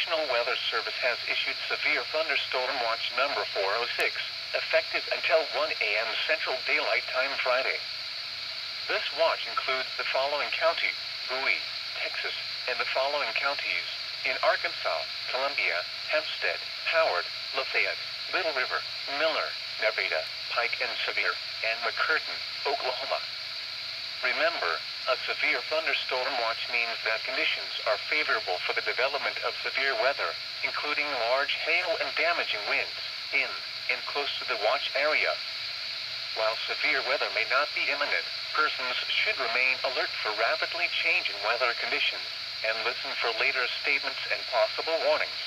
National Weather Service has issued severe thunderstorm watch number 406, effective until 1 a.m. Central Daylight Time Friday. This watch includes the following counties: Bowie, Texas, and the following counties in Arkansas: Columbia, Hempstead, Howard, Lafayette, Little River, Miller, Nevada, Pike and Sevier, and McCurtain, Oklahoma. Remember, a severe thunderstorm watch means that conditions are favorable for the development of severe weather, including large hail and damaging winds, in and close to the watch area. While severe weather may not be imminent, persons should remain alert for rapidly changing weather conditions and listen for later statements and possible warnings.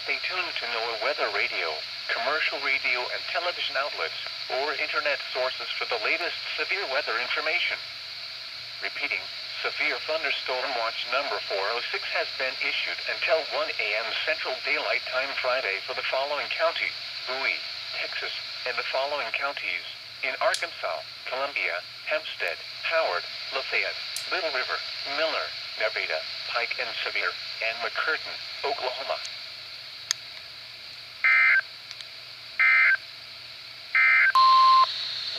Stay tuned to NOAA weather radio, commercial radio and television outlets, or internet sources for the latest severe weather information. Repeating, severe thunderstorm watch number 406 has been issued until 1 a.m. Central Daylight Time Friday for the following counties: Bowie, Texas, and the following counties in Arkansas: Columbia, Hempstead, Howard, Lafayette, Little River, Miller, Nevada, Pike and Sevier, and McCurtain, Oklahoma.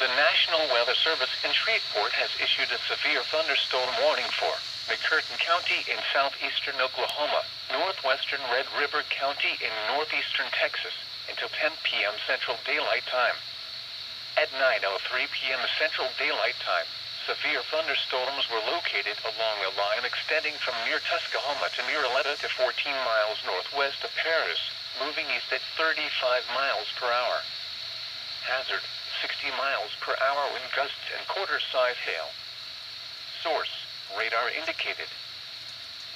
The National Weather Service in Shreveport has issued a severe thunderstorm warning for McCurtain County in southeastern Oklahoma, northwestern Red River County in northeastern Texas, until 10 p.m. Central Daylight Time. At 9:03 p.m. Central Daylight Time, severe thunderstorms were located along a line extending from near Tuscaloosa to near Arleta to 14 miles northwest of Paris, moving east at 35 miles per hour. Hazard: 60 miles per hour wind gusts and quarter-size hail. Source: radar indicated.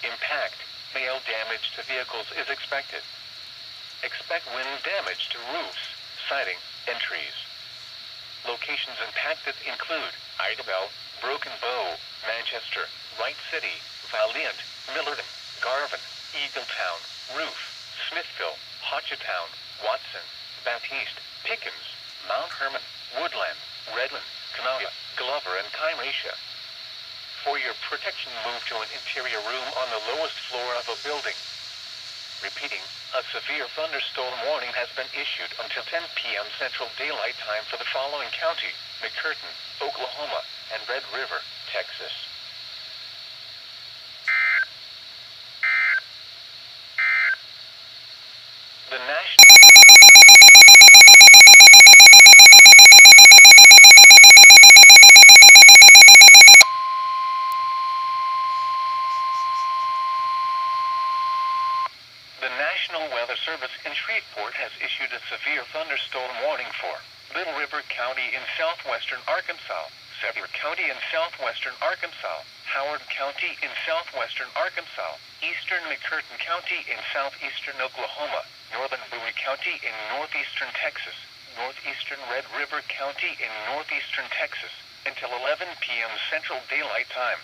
Impact: hail damage to vehicles is expected. Expect wind damage to roofs, siding, and trees. Locations impacted include Idabel, Broken Bow, Manchester, Wright City, Valiant, Millerton, Garvin, Eagletown, Roof, Smithville, Hochatown, Watson, Baptiste, Pickens, Mount Herman, Woodland, Redland, Kanawha, Glover, and Kyrenia. For your protection, move to an interior room on the lowest floor of a building. Repeating, a severe thunderstorm warning has been issued until 10 p.m. Central Daylight Time for the following counties: McCurtain, Oklahoma, and Red River, Texas. The National Weather Service in Shreveport has issued a severe thunderstorm warning for Little River County in southwestern Arkansas, Sevier County in southwestern Arkansas, Howard County in southwestern Arkansas, eastern McCurtain County in southeastern Oklahoma, northern Bowie County in northeastern Texas, northeastern Red River County in northeastern Texas, until 11 p.m. Central Daylight Time.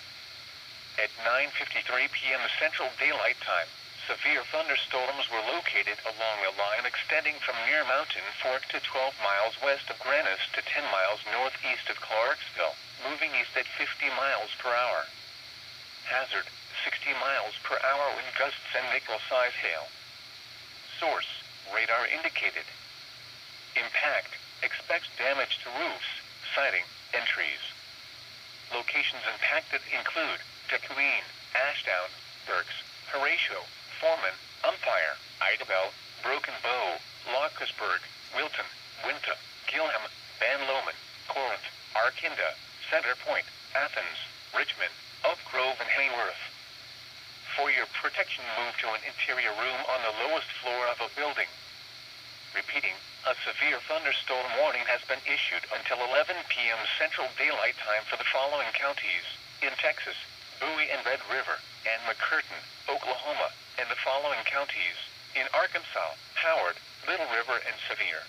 At 9:53 p.m. Central Daylight Time, severe thunderstorms were located along a line extending from near Mountain Fork to 12 miles west of Grannis to 10 miles northeast of Clarksville, moving east at 50 miles per hour. Hazard: 60 miles per hour wind gusts and nickel-size hail. Source: radar indicated. Impact: expect damage to roofs, siding, and trees. Locations impacted include Taqueen, Ashdown, Berks, Horatio, Foreman, Umpire, Idabel, Broken Bow, Lockersburg, Wilton, Winta, Gilham, Van Loman, Corinth, Arkinda, Center Point, Athens, Richmond, Oak Grove, and Hayworth. For your protection, move to an interior room on the lowest floor of a building. Repeating, a severe thunderstorm warning has been issued until 11 p.m. Central Daylight Time for the following counties in Texas: Bowie and Red River, and McCurtain, Oklahoma, and the following counties in Arkansas: Howard, Little River, and Sevier.